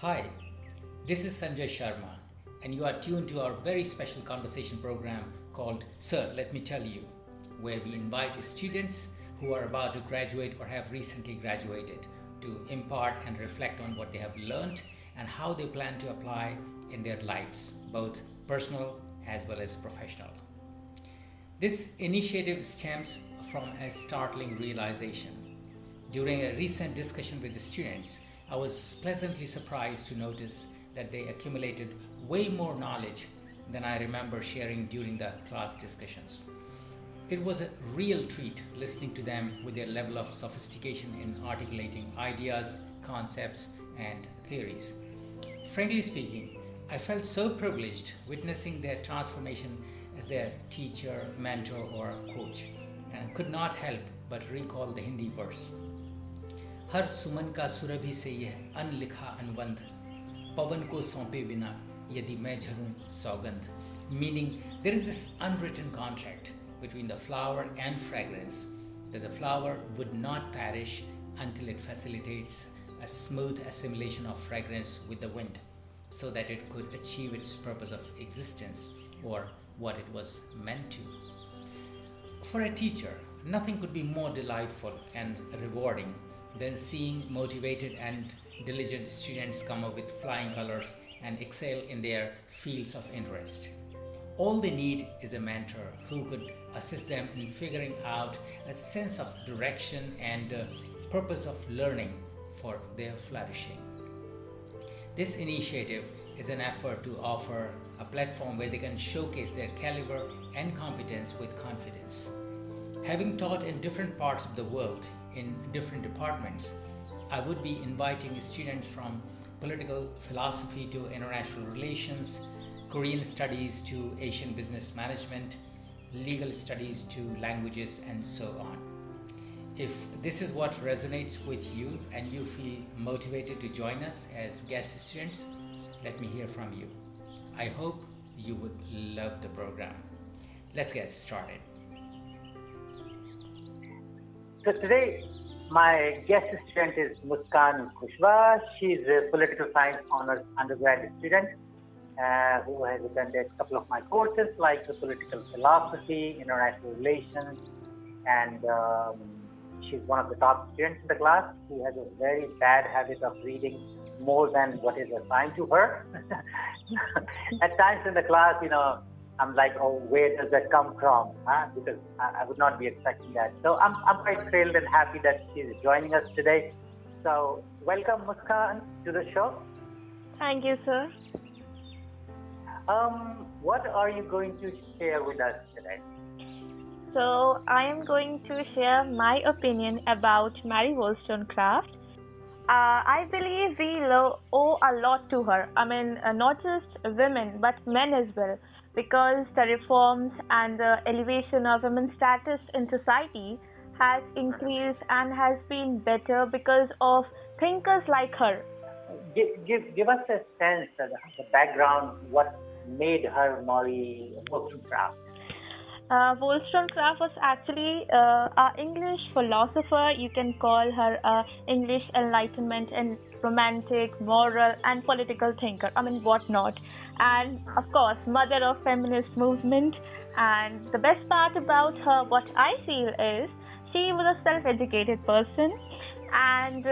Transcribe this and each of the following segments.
Hi, this is Sanjay Sharma, and you are tuned to our very special conversation program called Sir, Let Me Tell You, where we invite students who are about to graduate or have recently graduated to impart and reflect on what they have learned and how they plan to apply in their lives, both personal as well as professional. This initiative stems from a startling realization. During a recent discussion with the students, I was pleasantly surprised to notice that they accumulated way more knowledge than I remember sharing during the class discussions. It was a real treat listening to them with their level of sophistication in articulating ideas, concepts, and theories. Frankly speaking, I felt so privileged witnessing their transformation as their teacher, mentor, or coach, and could not help but recall the Hindi verse. हर सुमन का सुरभि से यह अनलिखा अनुबंध पवन को सौंपे बिना यदि मैं झरूं सौगंध, meaning there is this unwritten contract between the flower and fragrance that the flower would not perish until it facilitates a smooth assimilation of fragrance with the wind so that it could achieve its purpose of existence or what it was meant to. For a teacher, nothing could be more delightful and rewarding than seeing motivated and diligent students come up with flying colors and excel in their fields of interest. All they need is a mentor who could assist them in figuring out a sense of direction and purpose of learning for their flourishing. This initiative is an effort to offer a platform where they can showcase their caliber and competence with confidence. Having taught in different parts of the world in different departments, I would be inviting students from political philosophy to international relations, Korean studies to Asian business management, legal studies to languages, and so on. If this is what resonates with you and you feel motivated to join us as guest students, let me hear from you. I hope you would love the program. Let's get started. So today, my guest student is Muskan Kushwaha. She's a political science honors undergrad student who has attended a couple of my courses like the political philosophy, international relations, and she's one of the top students in the class. She has a very bad habit of reading more than what is assigned to her. At times in the class, I'm like, oh, where does that come from? Because I would not be expecting that. So I'm quite thrilled and happy that she's joining us today. So welcome, Muskan, to the show. Thank you, sir. What are you going to share with us today? So I am going to share my opinion about Mary Wollstonecraft. I believe we owe a lot to her. I mean, not just women, but men as well. Because the reforms and the elevation of women's status in society has increased and has been better because of thinkers like her. Give us a sense of the background, what made her Mary Wollstonecraft. Wollstonecraft was actually an English philosopher. You can call her an English Enlightenment and romantic, moral, and political thinker. I mean, what not? And of course, mother of feminist movement. And the best part about her, what I feel is, she was a self-educated person, and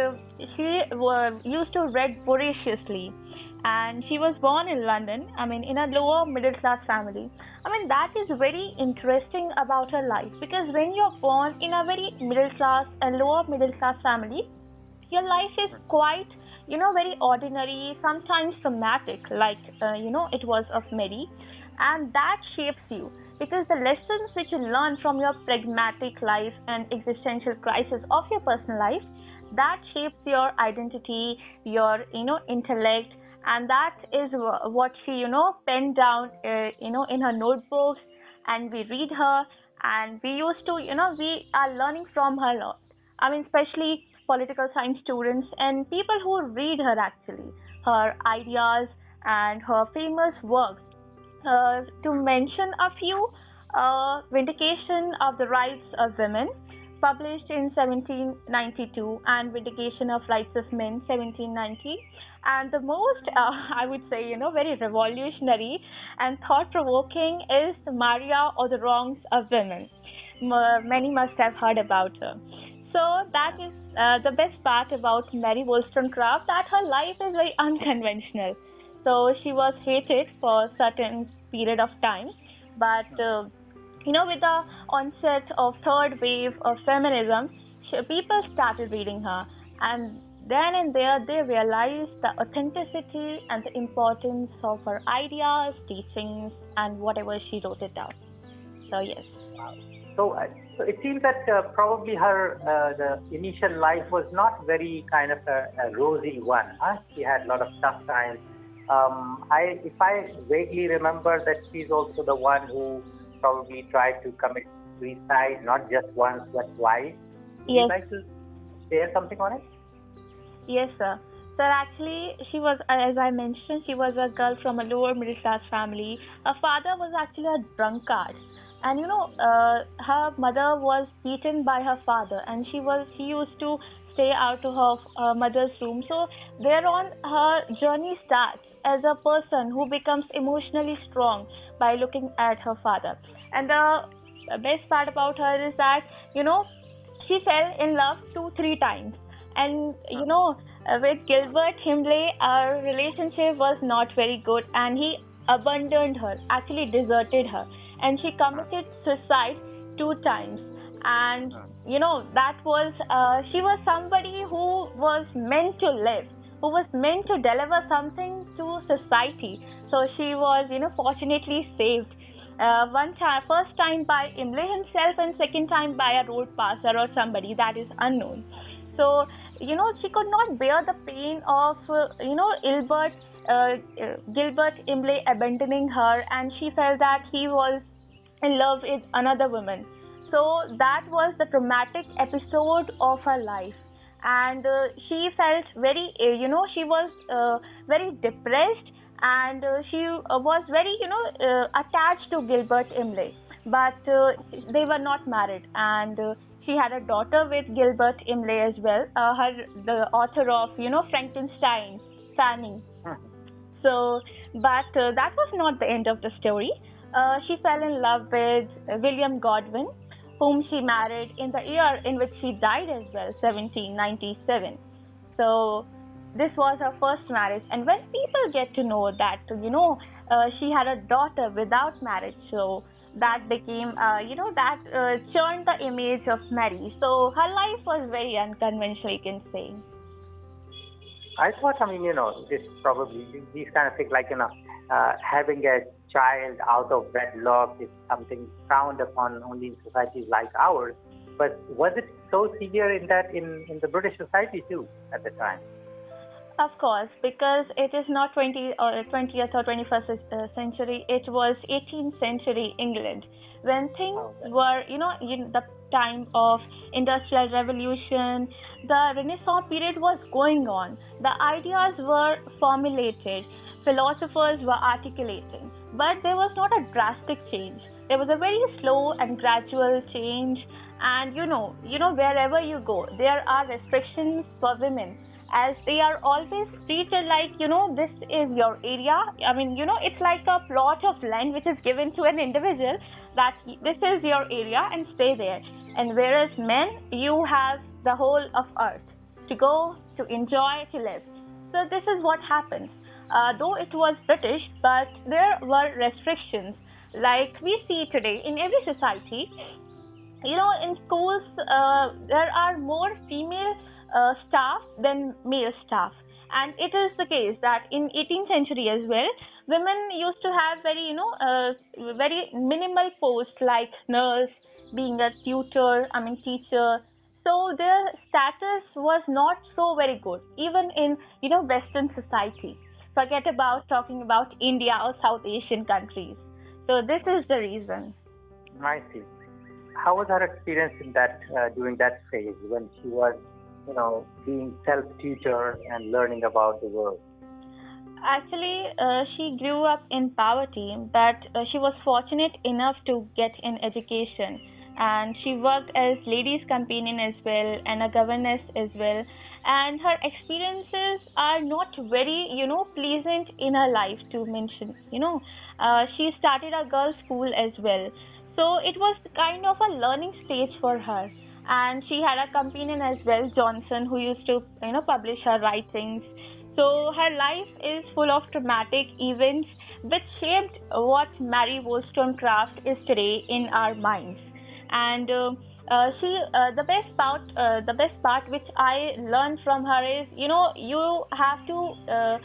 she used to read voraciously. And she was born in London, in a lower middle class family. That is very interesting about her life, because when you're born in a very middle class and lower middle class family, your life is quite, very ordinary, sometimes traumatic, like, it was of Mary. And that shapes you, because the lessons which you learn from your pragmatic life and existential crisis of your personal life, that shapes your identity, your, intellect. And that is what she, penned down, in her notebooks. And we read her, and we used to, we are learning from her a lot. Especially political science students and people who read her actually, her ideas and her famous works. To mention a few, Vindication of the Rights of Women, published in 1792, and Vindication of Rights of Men, 1790. And the most, I would say, very revolutionary and thought-provoking is Maria or the Wrongs of Women. Many must have heard about her. So that is the best part about Mary Wollstonecraft, that her life is very unconventional. So she was hated for a certain period of time, but with the onset of third wave of feminism, people started reading her, and then and there they realized the authenticity and the importance of her ideas, teachings, and whatever she wrote it down. So yes. So it seems that probably her the initial life was not very kind of a rosy one. Huh? She had a lot of tough times. If I vaguely remember that she's also the one who probably tried to commit suicide, not just once but twice. Would you like to share something on it? Yes, sir. Sir, actually, she was, as I mentioned, she was a girl from a lower middle class family. Her father was actually a drunkard, and her mother was beaten by her father, and she used to stay out of her mother's room. So thereon, her journey starts as a person who becomes emotionally strong by looking at her father. And the best part about her is that she fell in love 2-3 times, and with Gilbert Himley, our relationship was not very good, and he abandoned her, actually deserted her, and she committed suicide 2 times. And that was she was somebody who was meant to live, who was meant to deliver something to society. So she was fortunately saved. First time by Imlay himself, and second time by a road passer or somebody that is unknown. So she could not bear the pain of Gilbert Imlay abandoning her, and she felt that he was in love with another woman. So that was the traumatic episode of her life, and she felt very, she was very depressed, and she was very, attached to Gilbert Imlay, but they were not married, and she had a daughter with Gilbert Imlay as well. The author of Frankenstein, Fanny. So, but that was not the end of the story. She fell in love with William Godwin, whom she married in the year in which she died as well, 1797. So, this was her first marriage. And when people get to know that, she had a daughter without marriage, so that became, churned the image of Mary. So, her life was very unconventional, you can say. I thought, this probably, these kind of things like, having a child out of wedlock is something frowned upon only in societies like ours. But was it so severe in the British society too at the time? Of course, because it is not 20th or 21st century, it was 18th century England, when things were, in the time of Industrial Revolution, the Renaissance period was going on. The ideas were formulated, philosophers were articulating, but there was not a drastic change. There was a very slow and gradual change, and wherever you go, there are restrictions for women, as they are always treated like, this is your area. I mean, it's like a plot of land which is given to an individual, that this is your area and stay there. And whereas men, you have the whole of earth to go, to enjoy, to live. So this is what happens. Though it was British, but there were restrictions like we see today in every society. In schools, there are more female staff than male staff, and it is the case that in 18th century as well, women used to have very minimal posts like nurse, being a teacher. So their status was not so very good, even in Western society. Forget about talking about India or South Asian countries. So this is the reason. I see. How was her experience in that during that phase when she was, being self-tutored and learning about the world? Actually, she grew up in poverty, but she was fortunate enough to get an education. and she worked as ladies companion as well and a governess as well. And her experiences are not very, pleasant in her life to mention. She started a girls' school as well, so it was kind of a learning stage for her. And she had a companion as well, Johnson, who used to, publish her writings. So her life is full of traumatic events which shaped what Mary Wollstonecraft is today in our minds. And the best part which I learned from her is, you have to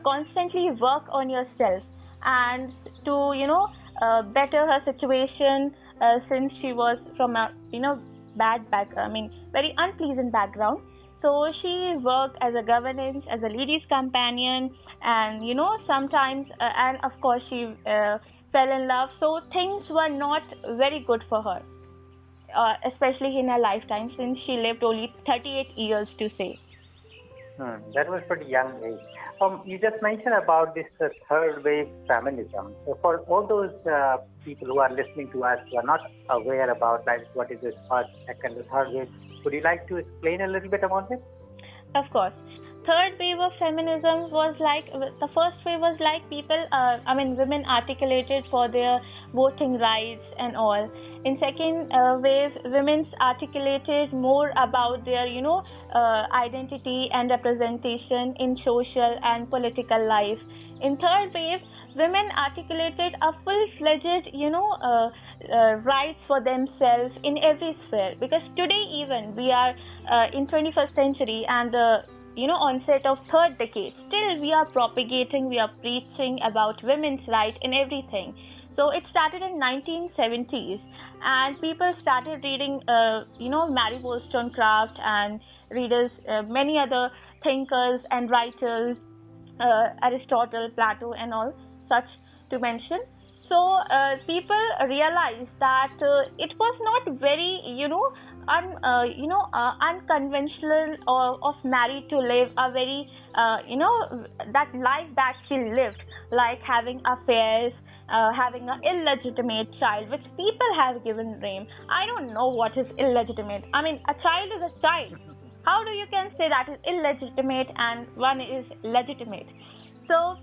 constantly work on yourself and to, better her situation, since she was from a, very unpleasant background. So she worked as a governess, as a ladies' companion, and sometimes, and of course, she fell in love. So things were not very good for her, especially in her lifetime, since she lived only 38 years to say. That was pretty young age. You just mentioned about this third wave feminism. So for all those people who are listening to us who are not aware about like what is this first, second, the third wave, would you like to explain a little bit about it? Of course. Third wave of feminism was like, the first wave was like people, women articulated for their voting rights and all. In second wave, women's articulated more about their, identity and representation in social and political life. In third wave, women articulated a full-fledged, rights for themselves in every sphere. Because today even we are in 21st century and the onset of third decade, still we are propagating, we are preaching about women's right in everything. So it started in 1970s, and people started reading, Mary Wollstonecraft and readers, many other thinkers and writers, Aristotle, Plato, and all such to mention. So people realized that it was not very, unconventional of Mary to live a very, that life that she lived, like having affairs, having an illegitimate child, which people have given name. I don't know what is illegitimate. I mean, a child is a child. How do you can say that is illegitimate and one is legitimate? So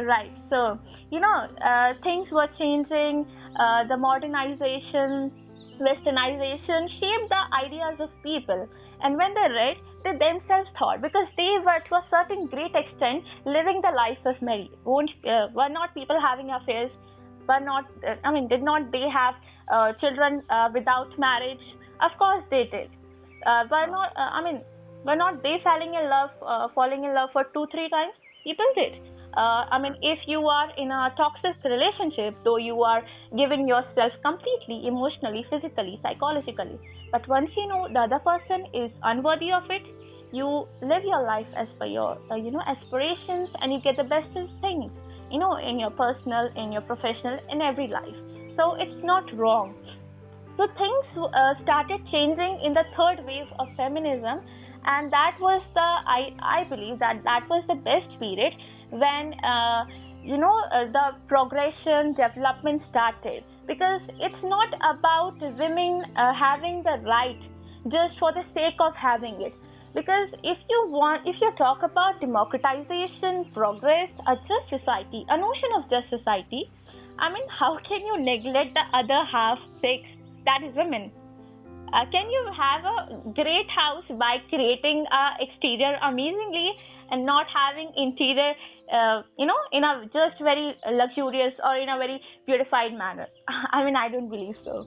right. So things were changing. The modernization, westernization shaped the ideas of people, and when they read, they themselves thought, because they were to a certain great extent living the life of Mary. Were not people having affairs? Were not did not they have children without marriage? Of course they did. Were not they falling in love for 2-3 times? People did. If you are in a toxic relationship, though you are giving yourself completely, emotionally, physically, psychologically, but once you know the other person is unworthy of it, you live your life as per your, aspirations, and you get the best of things, in your personal, in your professional, in every life. So it's not wrong. So things started changing in the third wave of feminism, and that was I believe that was the best period when the progression development started, because it's not about women having the right just for the sake of having it. Because if you talk about democratization, progress, a just society, a notion of just society, how can you neglect the other half sex, that is women? Can you have a great house by creating exterior amazingly and not having interior, in a just very luxurious or in a very beautified manner? I don't believe so.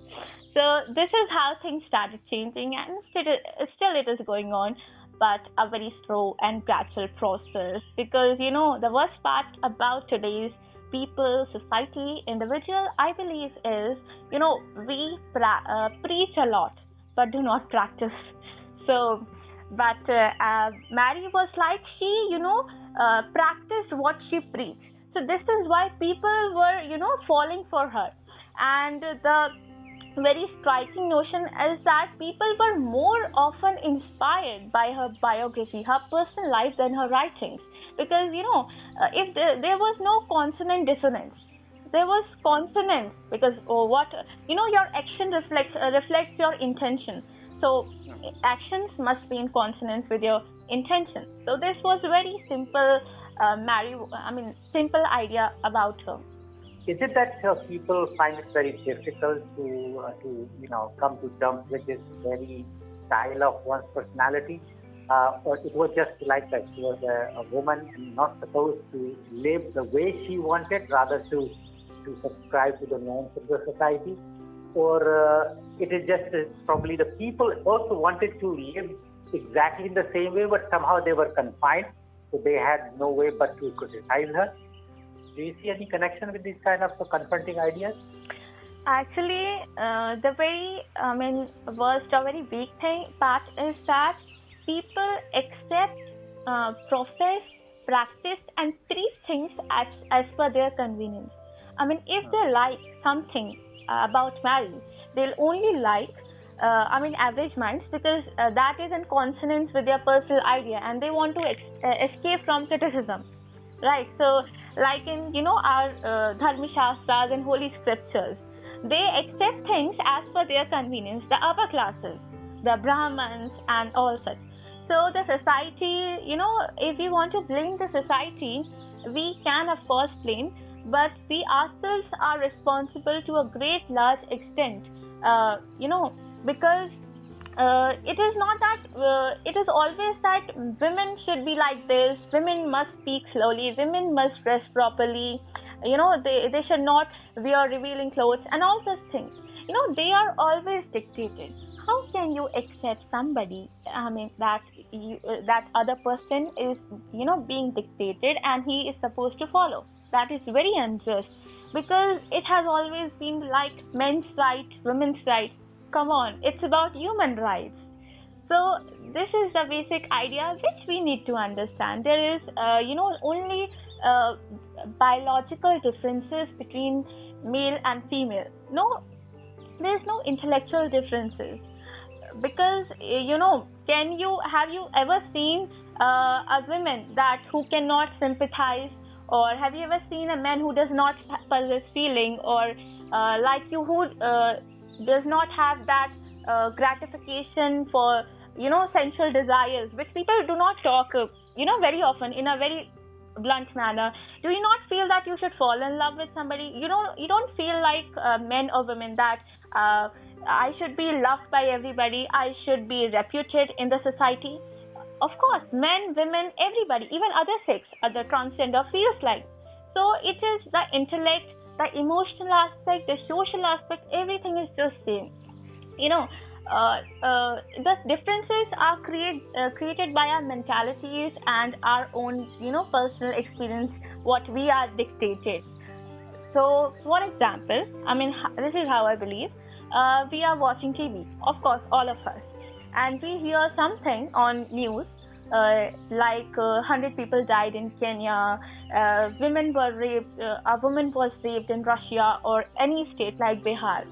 So this is how things started changing, and still it is going on, but a very slow and gradual process. Because the worst part about today's people, society, individual, I believe is, we preach a lot but do not practice. So, but Mary was like, she, practiced what she preached. So this is why people were, falling for her. And the very striking notion is that people were more often inspired by her biography, her personal life, than her writings. Because, if there was no consonant dissonance, there was consonance, because your action reflects your intention. So actions must be in consonance with your intention. So this was very simple, simple idea about her. Is it that people find it very difficult to come to terms with this very style of one's personality, or it was just like that she was a woman and not supposed to live the way she wanted, rather to subscribe to the norms of the society, or it is just probably the people also wanted to live exactly in the same way, but somehow they were confined, so they had no way but to criticize her. Do you see any connection with these kind of confronting ideas? Actually, the worst or very weak part is that people accept, profess, practice, and treat things as per their convenience. If they like something about marriage, they'll only like, average minds, because that is in consonance with their personal idea, and they want to escape from criticism, right? So, like in our dharma shastras and holy scriptures, they accept things as per their convenience. The upper classes, the Brahmins, and all such. So the society, if we want to blame the society, we can of course blame, but we ourselves are responsible to a great large extent. Because it is not that it is always that women should be like this, women must speak slowly, women must dress properly, they should not wear revealing clothes and all such things. They are always dictated. How can you accept somebody, that other person is being dictated and he is supposed to follow? That is very unjust, because it has always been like men's right, women's right. Come on, it's about human rights. So this is the basic idea which we need to understand. There is only uh, biological differences between male and female. No, there's no intellectual differences, because have you ever seen a woman that who cannot sympathize, or have you ever seen a man who does not possess feeling, or like you, who does not have that gratification for sensual desires, which people do not talk very often in a very blunt manner? Do you not feel that you should fall in love with somebody? You don't feel like men or women that I should be loved by everybody, I should be reputed in the society? Of course, men, women, everybody, even other sex, other transgender feels like. So it is the intellect, the emotional aspect, the social aspect, everything is just same. The differences are created by our mentalities and our own personal experience, what we are dictated. So, for example, this is how I believe. We are watching TV, of course, all of us, and we hear something on news, like 100 people died in Kenya, women were raped, a woman was raped in Russia, or any state like Bihar.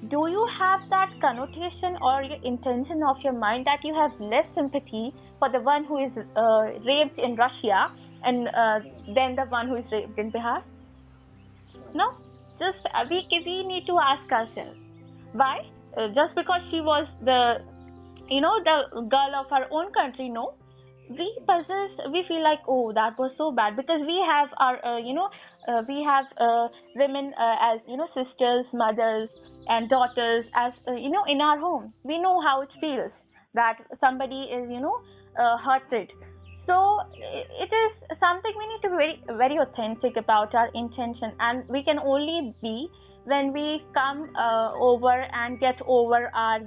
Do you have that connotation or your intention of your mind that you have less sympathy for the one who is raped in Russia and than the one who is raped in Bihar? No, just we need to ask ourselves why. Just because she was the girl of our own country, no, we feel like, oh, that was so bad, because we have our we have women as sisters, mothers, and daughters, as in our home. We know how it feels that somebody is hurted. So it is something we need to be very, very authentic about our intention, and we can only be when we come over and get over our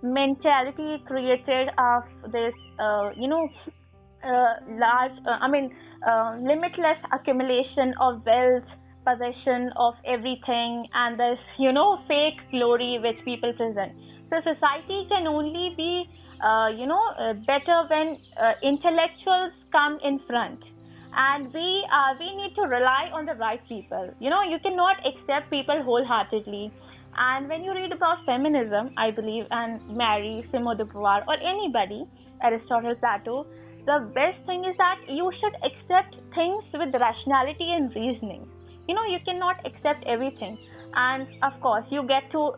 mentality created of this large limitless accumulation of wealth, possession of everything, and this fake glory which people present. So society can only be better when intellectuals come in front, and we need to rely on the right people. You cannot accept people wholeheartedly. And when you read about feminism, I believe, and Mary, Simone de Beauvoir, or anybody, Aristotle, Plato, the best thing is that you should accept things with rationality and reasoning. you cannot accept everything. And of course, you got to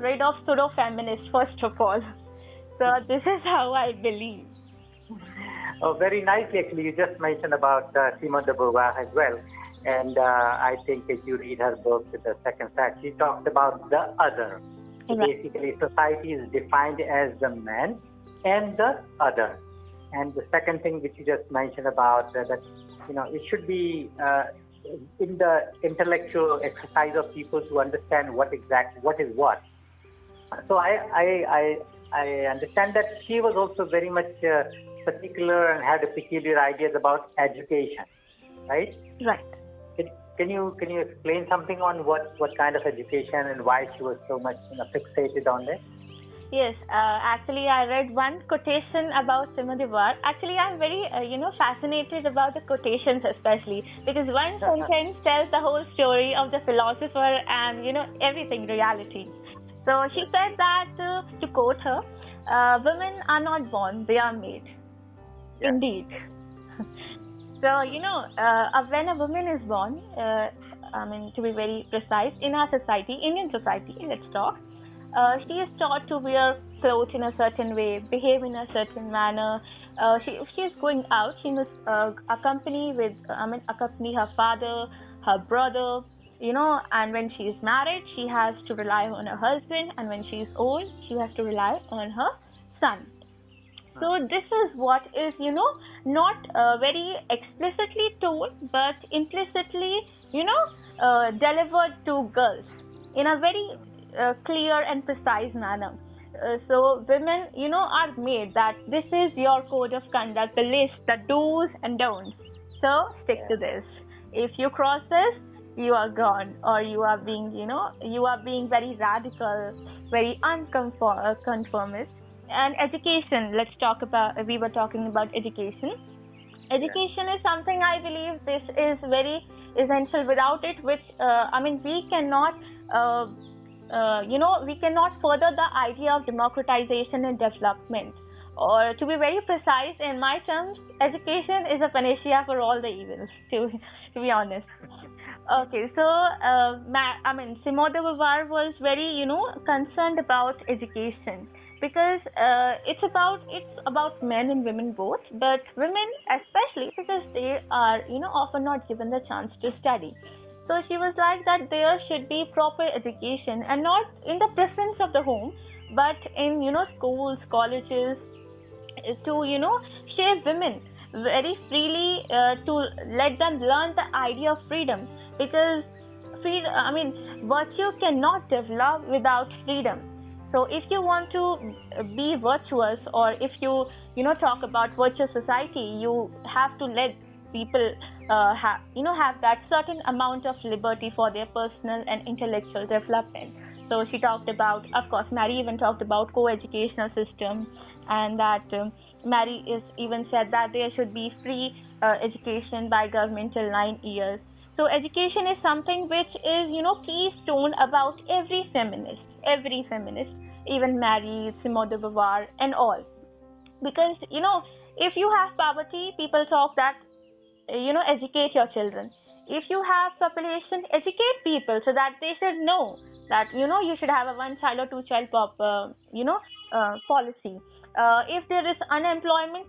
rid of pseudo feminists first of all. So this is how I believe. Oh, very nicely, actually. You just mentioned about Simone de Beauvoir as well. And I think if you read her book, The Second Sex, she talked about the other. So Right. basically, society is defined as the man and the other. And the second thing which you just mentioned about that, it should be in the intellectual exercise of people to understand what is what. So I understand that she was also very much particular and had peculiar ideas about education, right? Right. Can you explain something on what kind of education and why she was so much fixated on it? Yes, actually, I read one quotation about Simone de Beauvoir. Actually, I'm very, fascinated about the quotations, especially because one sentence tells the whole story of the philosopher and everything, reality. So she said that, to quote her, "Women are not born; they are made." Yeah. Indeed. So when a woman is born, to be very precise, in our society, Indian society, let's talk. She is taught to wear clothes in a certain way, behave in a certain manner. If she is going out, she must accompany her father, her brother, and when she is married, she has to rely on her husband, and when she is old, she has to rely on her son. So this is what is, not very explicitly told, but implicitly, delivered to girls in a very clear and precise manner. So women, are made that this is your code of conduct, the list, the do's and don'ts. So stick to this. If you cross this, you are gone, or you are being very radical, very unconformist. And education, we were talking about education. Education is something I believe this is very essential. Without it, we cannot uh, we cannot further the idea of democratization and development. Or to be very precise, in my terms, education is a panacea for all the evils, to be honest. Okay, so Simone de Beauvoir was very, concerned about education because it's about men and women both, but women especially because they are, often not given the chance to study. So she was like that there should be proper education and not in the preference of the home, but in schools, colleges, to shape women very freely, to let them learn the idea of freedom, because virtue cannot develop without freedom. So if you want to be virtuous, or if you talk about virtuous society, you have to let people have that certain amount of liberty for their personal and intellectual development. So she talked about, of course, Mary even talked about co-educational system, and that Mary is even said that there should be free education by government till 9 years. So education is something which is, keystone about every feminist, even Mary, Simone de Beauvoir, and all. Because if you have poverty, people talk that educate your children. If you have population, educate people so that they should know that you should have a one child or two child policy. If there is unemployment,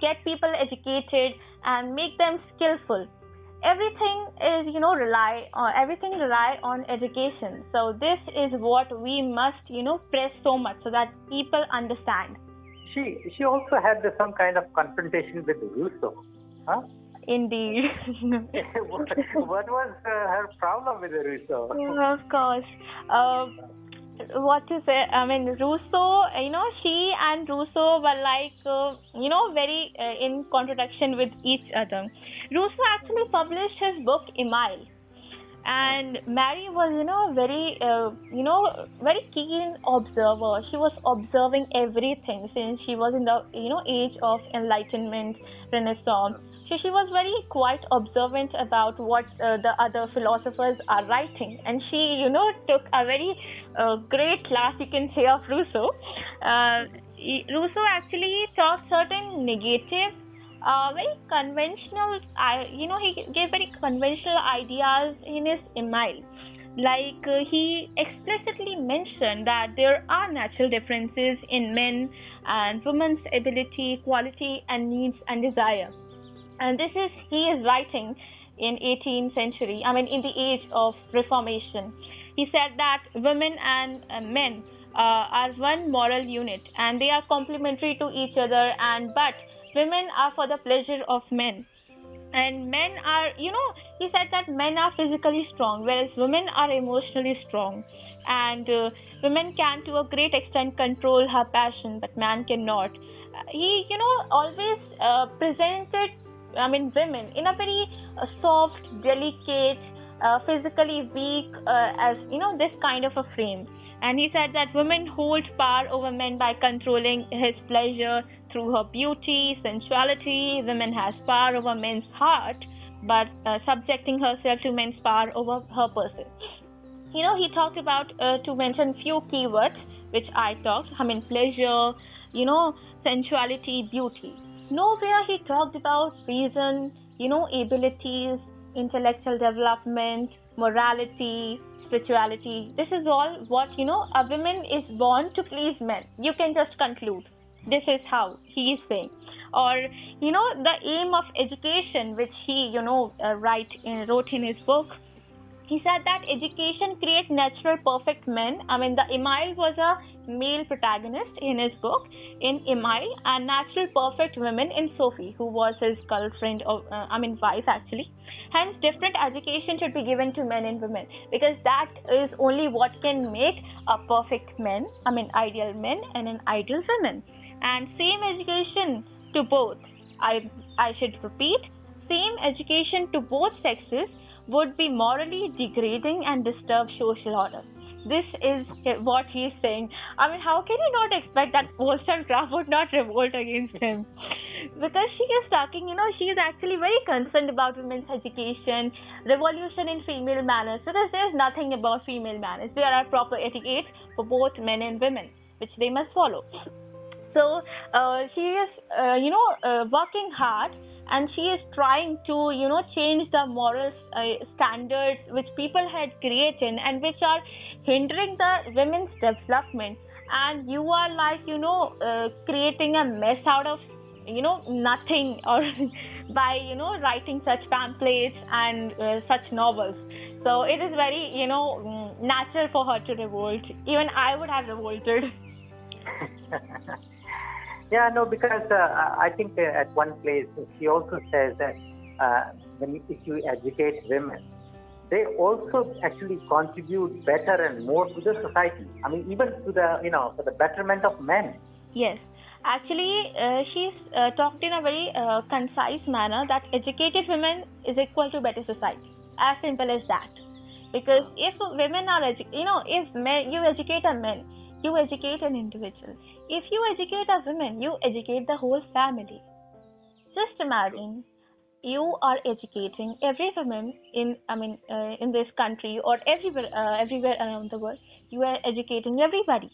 get people educated and make them skillful. Everything rely on education. So this is what we must press so much so that people understand. She also had some kind of confrontation with Rousseau, huh? Indeed. What was her problem with Rousseau? Yeah, of course. Uh, what to say? Rousseau, she and Rousseau were like, very in contradiction with each other. Rousseau actually published his book Emile, and Mary was, very keen observer. She was observing everything since she was in the, age of enlightenment, Renaissance. So she was very quite observant about what the other philosophers are writing, and she, took a very great class, you can say, of Rousseau. Rousseau actually taught certain negative very conventional. He gave very conventional ideas in his email. Like he explicitly mentioned that there are natural differences in men and women's ability, quality, and needs and desire. And this is he is writing in 18th century. I mean, in the age of Reformation. He said that women and men are one moral unit, and they are complementary to each other. And but women are for the pleasure of men, and men are, he said that men are physically strong, whereas women are emotionally strong. And women can to a great extent control her passion, but man cannot. He, always presented, I mean, women in a very soft, delicate, physically weak, as this kind of a frame. And he said that women hold power over men by controlling his pleasure through her beauty, sensuality. Women has power over men's heart, but subjecting herself to men's power over her person. He talked about, to mention few keywords which I talked. I mean, pleasure, sensuality, beauty. Nowhere he talked about reason, abilities, intellectual development, morality, spirituality. This is all what, a woman is born to please men. You can just conclude. This is how he is saying. Or, the aim of education, which he, wrote in his book. He said that education creates natural perfect men. I mean, the Emile was a male protagonist in his book, in Emile, and natural perfect women in Sophie, who was his girlfriend, or wife actually. Hence, different education should be given to men and women, because that is only what can make a perfect man, I mean, ideal men and an ideal woman. And same education to both. I should repeat, same education to both sexes would be morally degrading and disturb social order. This is what he is saying. I mean, how can you not expect that Wollstonecraft would not revolt against him? Because she is talking, she is actually very concerned about women's education, revolution in female manners, because there is nothing about female manners. There are proper etiquettes for both men and women, which they must follow. So she is, working hard, and she is trying to, change the moral standards which people had created and which are hindering the women's development. And you are like, creating a mess out of, nothing, or by, writing such pamphlets and such novels. So it is very, natural for her to revolt. Even I would have revolted. Yeah, no, because I think at one place she also says that if you educate women, they also actually contribute better and more to the society. I mean, even to the, for the betterment of men. Yes, actually, she's talked in a very concise manner that educated women is equal to better society. As simple as that. Because if women are, if men, you educate a man, you educate an individual. If you educate a woman, you educate the whole family. Just imagine you are educating every woman in this country, or everywhere around the world. You are educating everybody,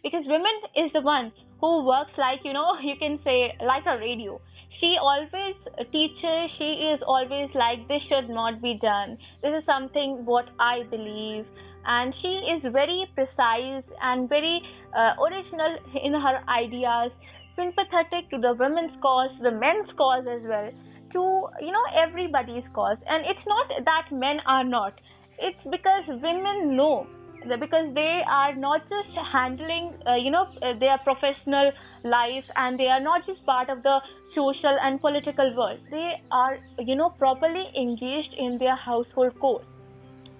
because women is the one who works like, you can say, like a radio. She always teaches. She is always like, this should not be done, this is something what I believe. And she is very precise and very original in her ideas, sympathetic to the women's cause, the men's cause as well, to, everybody's cause. And it's not that men are not, it's because women know, because they are not just handling, their professional life, and they are not just part of the social and political world. They are, properly engaged in their household chores.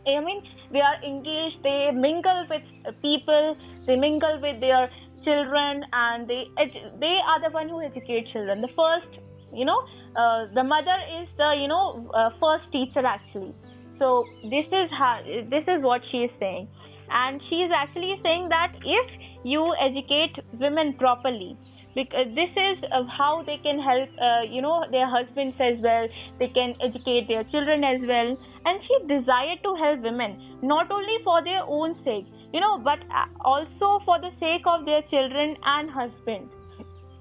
I mean, they are engaged, they mingle with people, they mingle with their children, and they are the one who educate children. The first, the mother is the, first teacher actually. So this is what she is saying. And she is actually saying that if you educate women properly, because this is how they can help, their husbands as well. They can educate their children as well. And she desired to help women not only for their own sake, but also for the sake of their children and husband.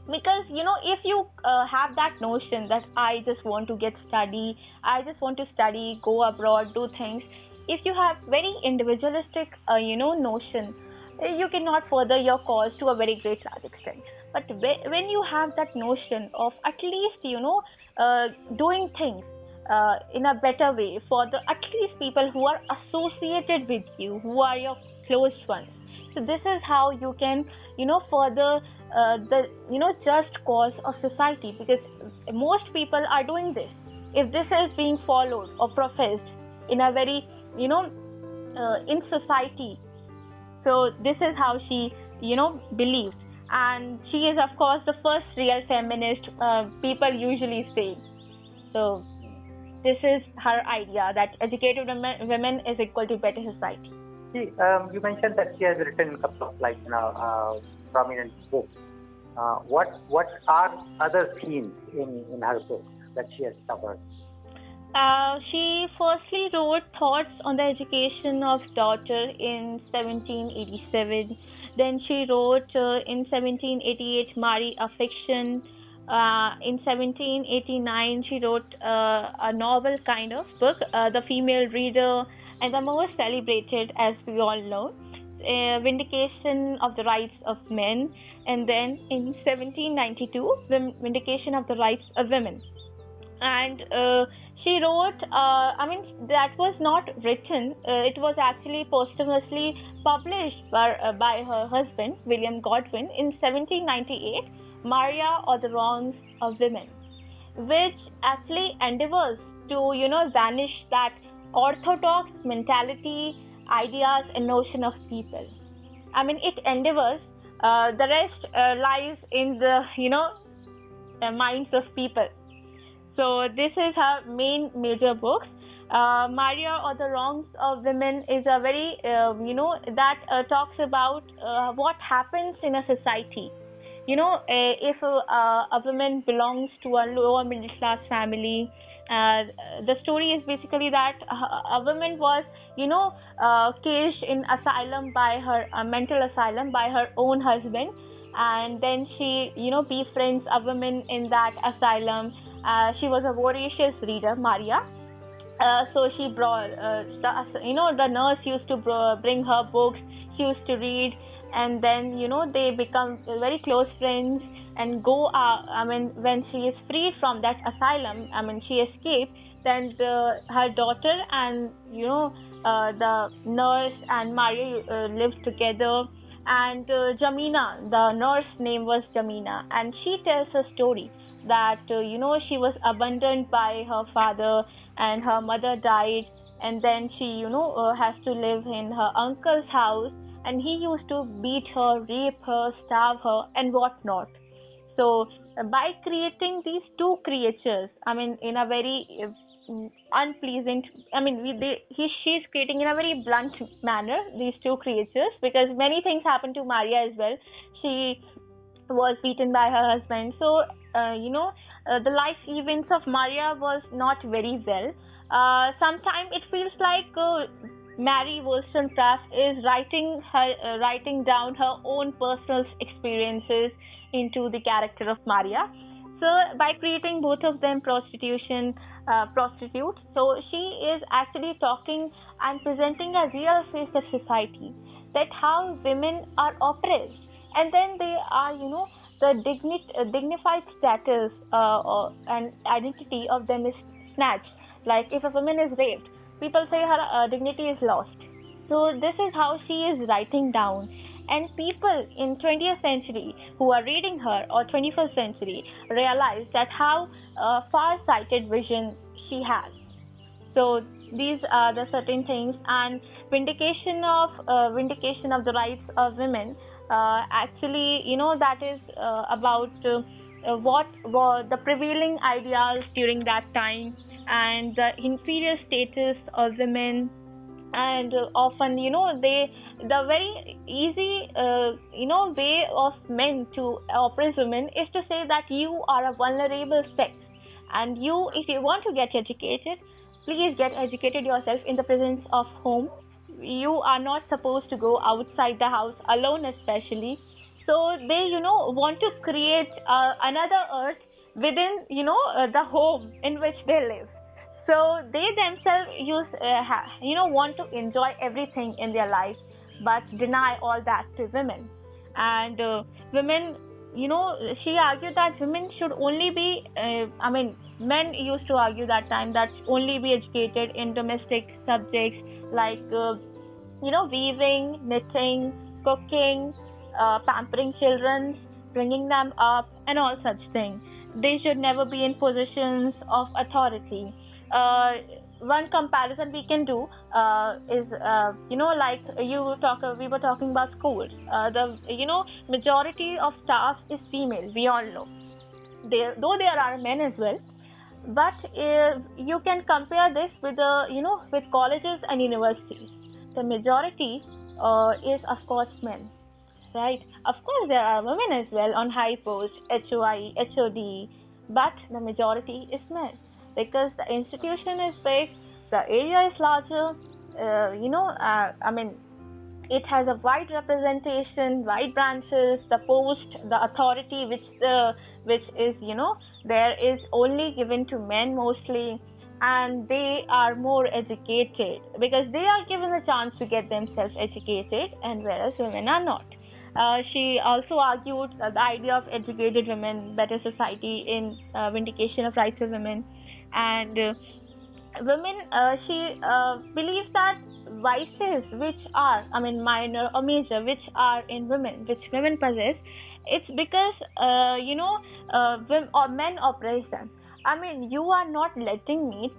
because if you have that notion that I just want to get study, I just want to study, go abroad, do things, if you have very individualistic notion, you cannot further your cause to a very great large extent. But when you have that notion of at least doing things in a better way for the at least people who are associated with you, who are your close ones, so this is how you can further the just cause of society, because most people are doing this. If this is being followed or professed in a very in society, so this is how she believes. And she is of course the first real feminist, people usually say. So this is her idea that educated women is equal to better society. See, you mentioned that she has written a couple of prominent books. What are other themes in her books that she has covered? She firstly wrote Thoughts on the Education of Daughter in 1787. Then she wrote in 1788 Marie Affection. In 1789 she wrote a novel kind of book, The Female Reader, and the most celebrated, as we all know, Vindication of the Rights of Men. And then in 1792, Vindication of the Rights of Women. And she wrote, that was not written, it was actually posthumously published by her husband William Godwin in 1798, Maria or the Wrongs of Women, which actually endeavors to vanish that orthodox mentality, ideas and notion of people. It endeavors, the rest lies in the minds of people. So this is her main major books. Maria or the Wrongs of Women is a very, that talks about what happens in a society. If a woman belongs to a lower middle class family, the story is basically that a woman was, caged in asylum by her mental asylum by her own husband, and then she, befriends a woman in that asylum. She was a voracious reader, Maria. So she brought, the nurse used to bring her books. She used to read, and then they become very close friends and go. When she is freed from that asylum, she escaped. Then her daughter and the nurse and Maria lived together. And Jamina, the nurse name was Jamina, and she tells a story that she was abandoned by her father and her mother died, and then she has to live in her uncle's house, and he used to beat her, rape her, starve her and whatnot. So by creating these two creatures, in a very unpleasant, she's creating in a very blunt manner these two creatures, because many things happened to Maria as well. She was beaten by her husband. So the life events of Maria was not very well. Sometimes it feels like Mary Wollstonecraft is writing down her own personal experiences into the character of Maria. So by creating both of them prostitutes, so she is actually talking and presenting a real face of society, that how women are oppressed, and then they are the dignified status and identity of them is snatched. Like if a woman is raped, people say her dignity is lost. So this is how she is writing down, and people in 20th century who are reading her, or 21st century, realize that how far-sighted vision she has. So these are the certain things. And vindication of the rights of women, actually that is about what were the prevailing ideas during that time, and the inferior status of women. And often the very easy way of men to oppress women is to say that you are a vulnerable sex, and if you want to get educated, please get educated yourself in the presence of home. You are not supposed to go outside the house alone, especially. So they want to create another earth within the home in which they live. So they themselves want to enjoy everything in their life, but deny all that to women. And women, she argued that women should only be men used to argue that time that only be educated in domestic subjects like weaving, knitting, cooking, pampering children, bringing them up, and all such things. They should never be in positions of authority. Uh, One comparison we can do is, like we were talking about schools. The majority of staff is female. We all know. Though there are men as well, but you can compare this with with colleges and universities. The majority is of course men, right? Of course there are women as well on high posts, HOI, HOD, but the majority is men because the institution is big, the area is larger. It has a wide representation, wide branches, the post, the authority which is there is only given to men mostly, and they are more educated because they are given a chance to get themselves educated, and whereas women are not. She also argued the idea of educated women, better society in vindication of rights of women, and women, she believes that vices which are, minor or major, which are in women, which women possess, it's because women or men oppress them. You are not letting me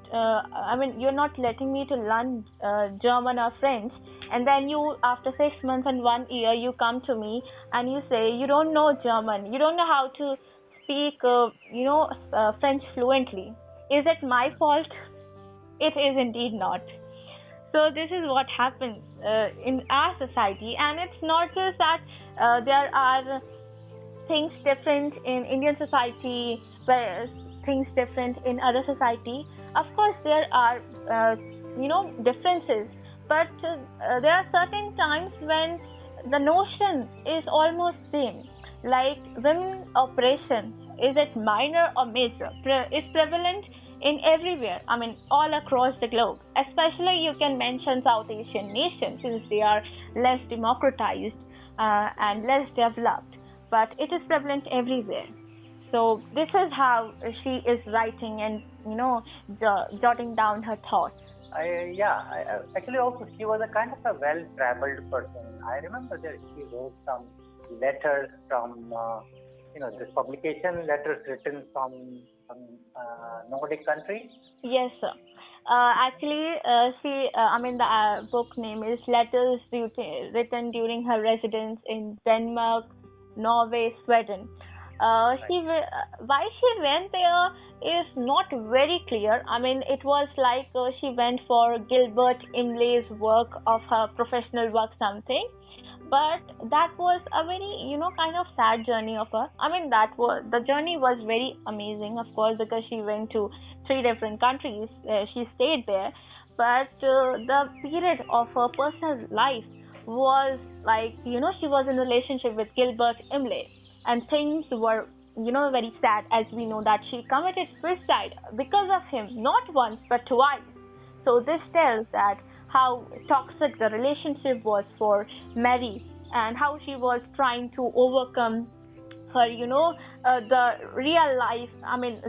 you're not letting me to learn German or French, and then you, after 6 months and 1 year, you come to me and you say you don't know German, you don't know how to speak French fluently. Is it my fault? It is indeed not. So this is what happens in our society, and it's not just that there are things different in Indian society, whereas things different in other society. Of course, there are differences, but there are certain times when the notion is almost same. Like women oppression, is it minor or major? Is prevalent in everywhere. All across the globe. Especially, you can mention South Asian nations since they are less democratized and less developed, but it is prevalent everywhere. So this is how she is writing and jotting down her thoughts. Actually, also she was a kind of a well-traveled person. I remember that she wrote some letters from, this publication, letters written from some Nordic country. Yes, sir. Actually, the book name is Letters Written During Her Residence in Denmark, Norway, Sweden. Why she went there is not very clear. It was like she went for Gilbert Imlay's work of her professional work, something. But that was a very kind of sad journey of her. The journey was very amazing, of course, because she went to 3 different countries. She stayed there, but the period of her personal life was like she was in a relationship with Gilbert Imlay, and things were very sad, as we know that she committed suicide because of him, not once but twice. So this tells that how toxic the relationship was for Mary, and how she was trying to overcome her, the real life,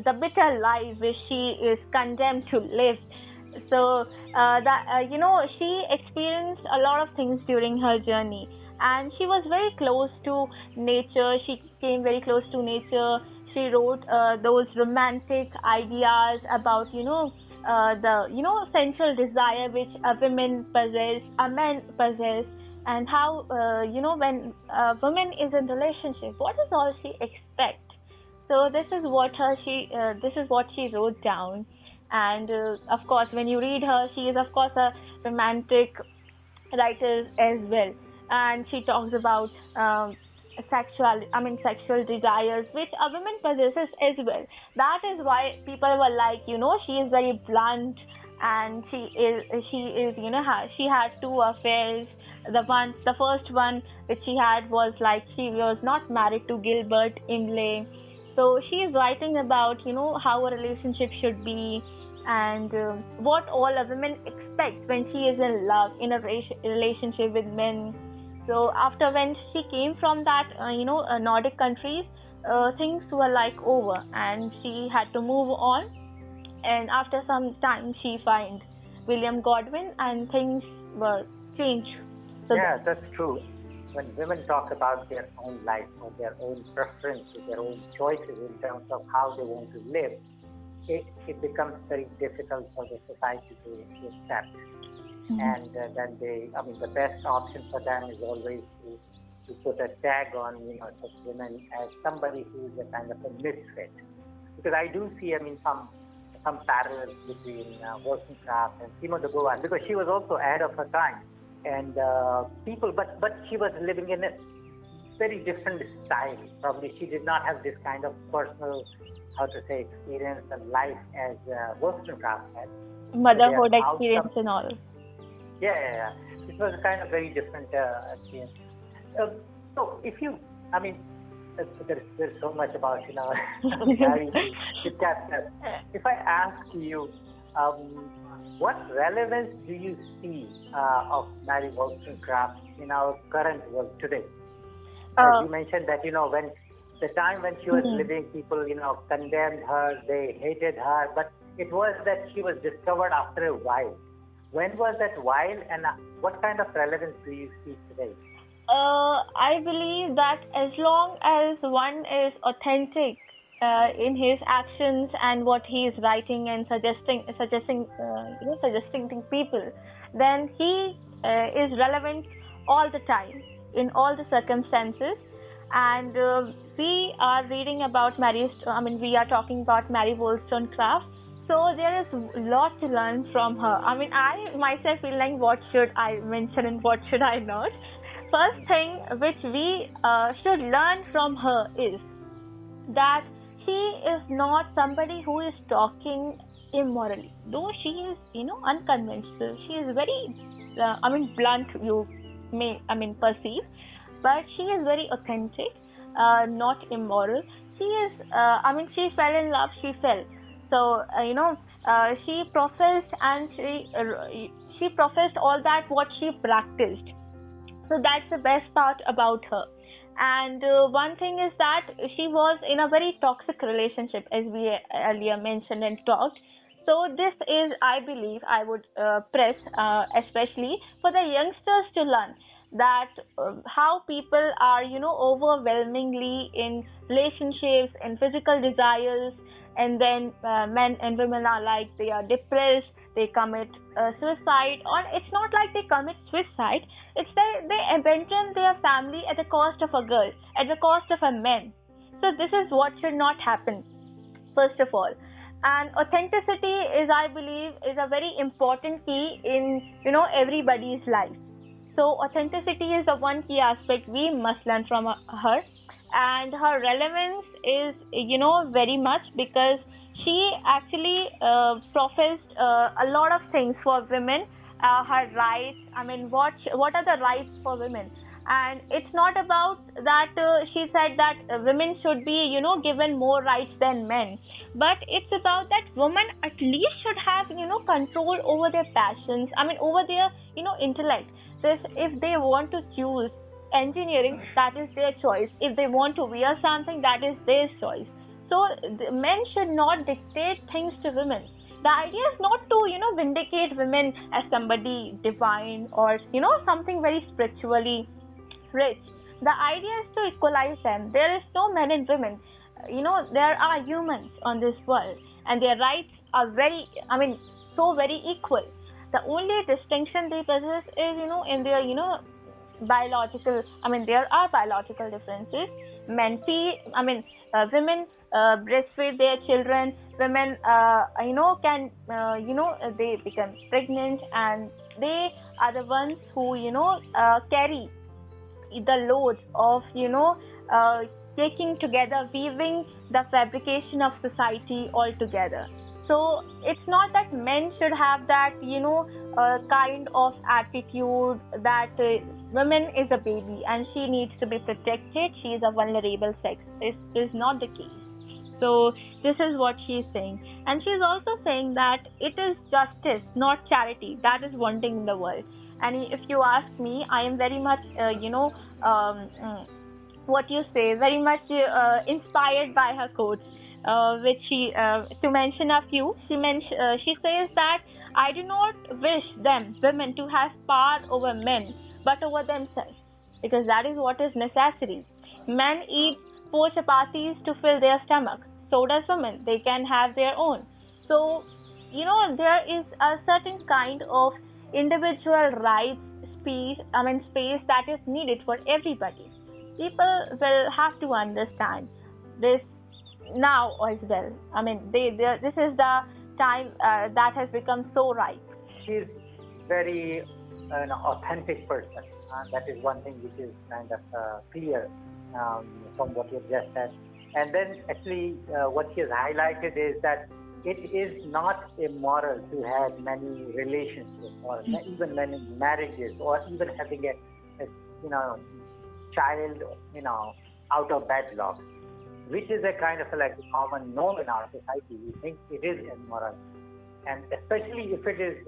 the bitter life which she is condemned to live. So she experienced a lot of things during her journey, and she was very close to nature. She came very close to nature. She wrote those romantic ideas about the sensual desire which a woman possess, a man possess, and how when a woman is in relationship, what is all she expect. So this is what she wrote down. And of course, when you read her, she is of course a romantic writer as well, and she talks about sexual desires which a woman possesses as well. That is why people were like, she is very blunt, and she is she had 2 affairs. The first one which she had was like she was not married to Gilbert Imlay. So she is writing about, how a relationship should be, and what all a woman expects when she is in love in a relationship with men. So after when she came from that, Nordic countries, things were like over, and she had to move on. And after some time, she find William Godwin, and things were changed. So Yeah, that's true. When women talk about their own life or their own preferences, their own choices in terms of how they want to live, it becomes very difficult for the society to accept. And then the best option for them is always to put a tag on, such women as somebody who is a kind of a misfit. Because I do see, some parallels between Wollstonecraft and Simone de Beauvoir, because she was also ahead of her time, and but she was living in a very different style. Probably she did not have this kind of personal, how to say, experience and life as Wollstonecraft had. motherhood experience and all. Yeah. It was a kind of very different experience. So if you, there's so much about Mary to capture. If I ask you, what relevance do you see of Mary Wollstonecraft in our current world today? As you mentioned that when the time when she was living, people condemned her, they hated her, but it was that she was discovered after a while. When was that while, and what kind of relevance do you see today? I believe that as long as one is authentic in his actions and what he is writing and suggesting to people, then he is relevant all the time in all the circumstances. And we are reading about we are talking about Mary Wollstonecraft. So there is a lot to learn from her. I myself feel like what should I mention and what should I not. First thing which we should learn from her is that she is not somebody who is talking immorally. Though she is, unconventional, she is very, blunt. You may, perceive, but she is very authentic, not immoral. She is, she fell in love. She fell. So she professed and she professed all that what she practiced. So that's the best part about her. And one thing is that she was in a very toxic relationship, as we earlier mentioned and talked. So this is, I believe, I would press, especially for the youngsters to learn that how people are, overwhelmingly in relationships and physical desires, and then men and women are like they are depressed, they commit suicide, or it's not like they commit suicide, it's that they abandon their family at the cost of a girl, at the cost of a man. So this is what should not happen, first of all. And authenticity is, I believe, is a very important key in everybody's life. So authenticity is the one key aspect we must learn from her. And her relevance is very much because she actually professed a lot of things for women, her rights. What are the rights for women? And it's not about that she said that women should be given more rights than men, but it's about that women at least should have control over their passions, over their intellect. This, if they want to choose engineering, that is their choice. If they want to wear something, that is their choice. So men should not dictate things to women. The idea is not to vindicate women as somebody divine or something very spiritually rich. The idea is to equalize them. There is no men and women. There are humans on this world, and their rights are very, so very equal. The only distinction they possess is, in their, biological. There are biological differences. Men feed. Women breastfeed their children. Women, can, they become pregnant, and they are the ones who, carry the load of taking together, weaving the fabrication of society all together. So it's not that men should have that kind of attitude, that woman is a baby and she needs to be protected. She is a vulnerable sex. This is not the case. So this is what she is saying, and she is also saying that it is justice, not charity, that is wanting in the world. And if you ask me, I am very much, um, mm, what you say, very much inspired by her quotes, which she, to mention a few, she says that I do not wish them, women, to have power over men, but over themselves, because that is what is necessary. Men eat four chapatis to fill their stomach. So does women. They can have their own. So, there is a certain kind of individual rights space that is needed for everybody. People will have to understand this now as well. I mean, this is the time that has become so ripe. She's very authentic person. That is one thing which is kind of clear from what you've just said. And then actually what she has highlighted is that it is not immoral to have many relationships or even many marriages or even having a child, out of wedlock, which is a kind of like a common norm in our society. We think it is immoral. And especially if it is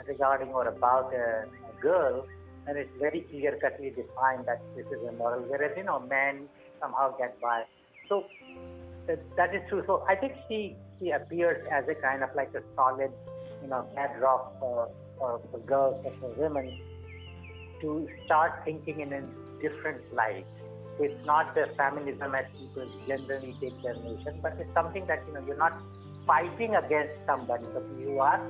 regarding or about a girl, then it's very clear-cutly defined that this is immoral, whereas, men somehow get by. So that is true. So I think she appears as a kind of like a solid, bedrock for girls or for women to start thinking in a different light. It's not the feminism as people generally take their notion, but it's something that, you're not fighting against somebody, but you are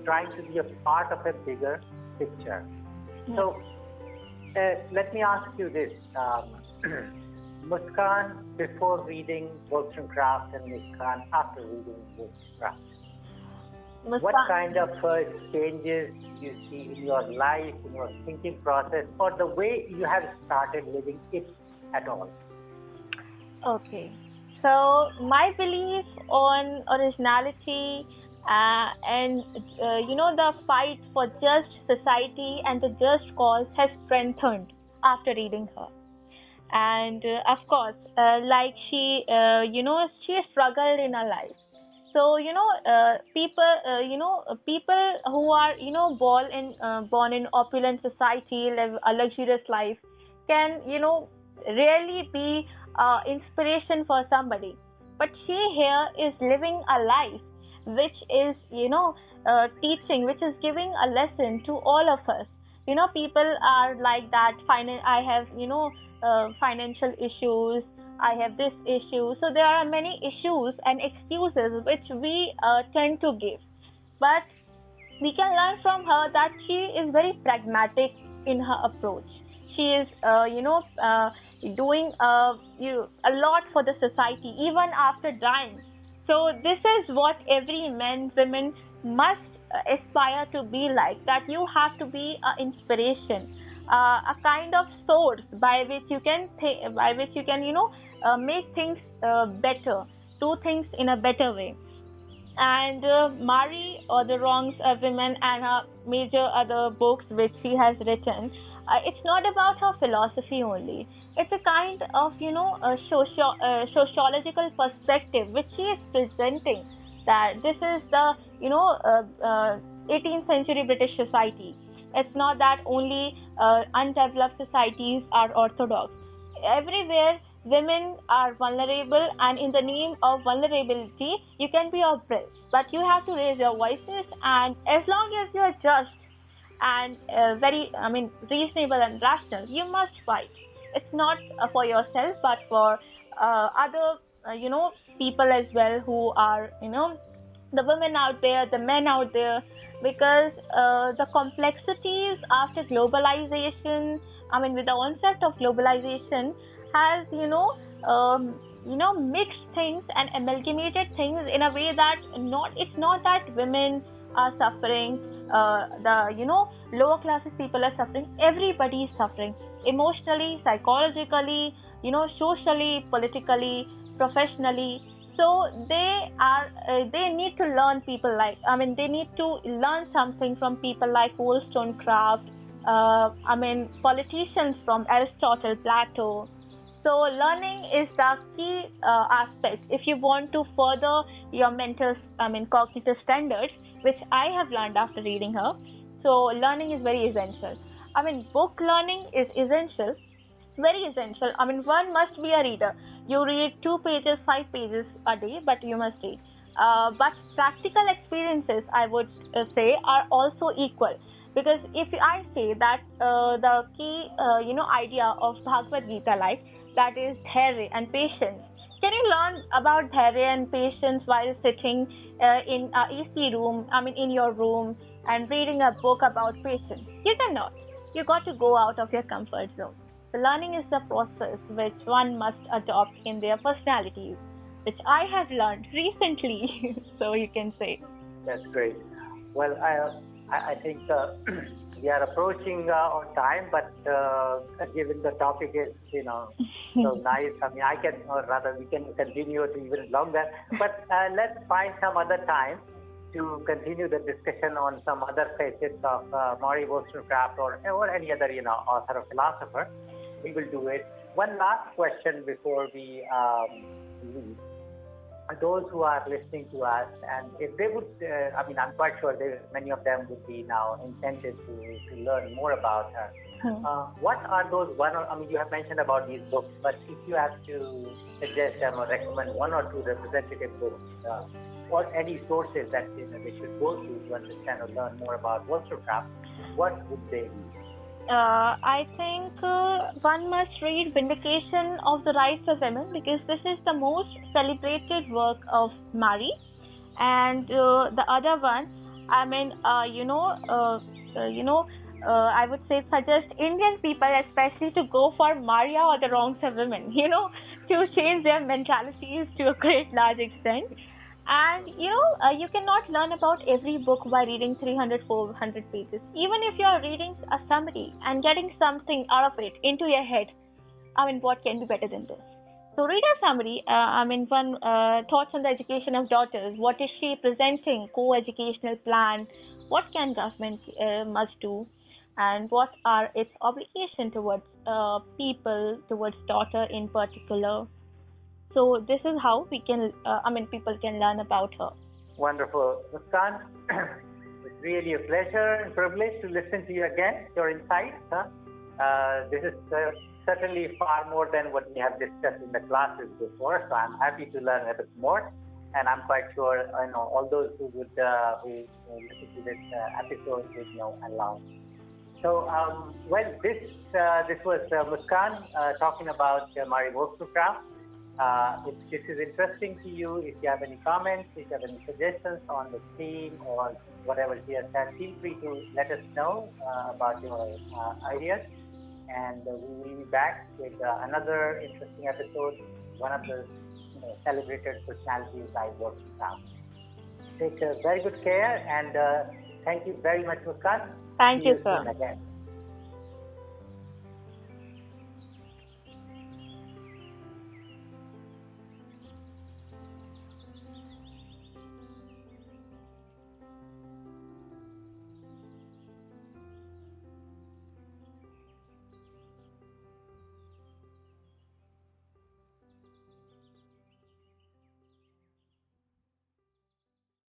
trying to be a part of a bigger picture. So let me ask you this. Muskan, before reading Wollstonecraft, and Muskan after reading Wollstonecraft, what kind of changes you see in your life, in your thinking process, or the way you have started living, if at all? Okay. So my belief on originality and the fight for just society and the just cause has strengthened after reading her. And of course, like she struggled in her life. So people who are born in opulent society, live a luxurious life, can really be inspiration for somebody. But she here is living a life which is teaching, which is giving a lesson to all of us. People are like that. I have financial issues. I have this issue. So there are many issues and excuses which we tend to give. But we can learn from her that she is very pragmatic in her approach. She is, doing a lot for the society even after dying. So this is what every man, women must aspire to be like. That you have to be an inspiration, a kind of source by which you can make things better, do things in a better way. And Mari or the Wrongs of Women and her major other books which she has written, it's not about her philosophy only. It's a kind of sociological perspective which she is presenting, that this is the 18th century British society. It's not that only undeveloped societies are orthodox. Everywhere women are vulnerable, and in the name of vulnerability you can be oppressed, but you have to raise your voices, and as long as you are just and very reasonable and rational, you must fight. It's not for yourself but for other people as well, who are the women out there, the men out there, because the complexities after globalization, with the onset of globalization, has mixed things and amalgamated things in a way that it's not that women are suffering, the lower classes people are suffering. Everybody is suffering emotionally, psychologically, socially, politically, professionally. So they need to learn people like, they need to learn something from people like Wollstonecraft, politicians from Aristotle, Plato. So learning is the key aspect. If you want to further your cognitive standards, which I have learned after reading her. So learning is very essential. Book learning is essential, very essential. One must be a reader. You read 2 pages, 5 pages a day, but you must read. But practical experiences, I would say, are also equal. Because if I say that the key, idea of Bhagavad Gita, like that is dharya and patience. Can you learn about dharya and patience while sitting in a AC room? In your room and reading a book about patience? You cannot. You got to go out of your comfort zone. So learning is the process which one must adopt in their personalities, which I have learned recently. So you can say. That's great. Well, I think we are approaching our time, but given the topic is, so nice. I can, or rather, we can continue it even longer. But let's find some other time to continue the discussion on some other facets of Maury Wollstonecraft or any other, author or philosopher. We will do it. One last question before we leave. Those who are listening to us, and if they would, I'm quite sure many of them would be now intended to learn more about her. What are those you have mentioned about these books, but if you have to suggest them or recommend one or two representative books or any sources that they should go to understand or learn more about Wollstonecraft, what would they be? I think one must read Vindication of the Rights of Women because this is the most celebrated work of Mary. And the other one, I would say suggest Indian people especially to go for Maria or the wrongs of women, to change their mentalities to a great large extent. And you cannot learn about every book by reading 300, 400 pages. Even if you are reading a summary and getting something out of it into your head, what can be better than this? So read a summary. One thoughts on the education of daughters. What is she presenting? Co-educational plan. What can government must do, and what are its obligation towards people, towards daughter in particular. So this is how we can. People can learn about her. Wonderful, Muskan. It's really a pleasure and privilege to listen to you again. Your insights. This is certainly far more than what we have discussed in the classes before. So I'm happy to learn a bit more, and I'm quite sure all those who would who listen to this episode would know and learn. So, this was Muskan talking about Mary Wollstonecraft. If this is interesting to you, if you have any comments, if you have any suggestions on the theme or whatever she has said, feel free to let us know about your ideas. And we will be back with another interesting episode, one of the celebrated personalities I work with. Take very good care, and thank you very much, Muskan. Thank See you, you sir. soon again.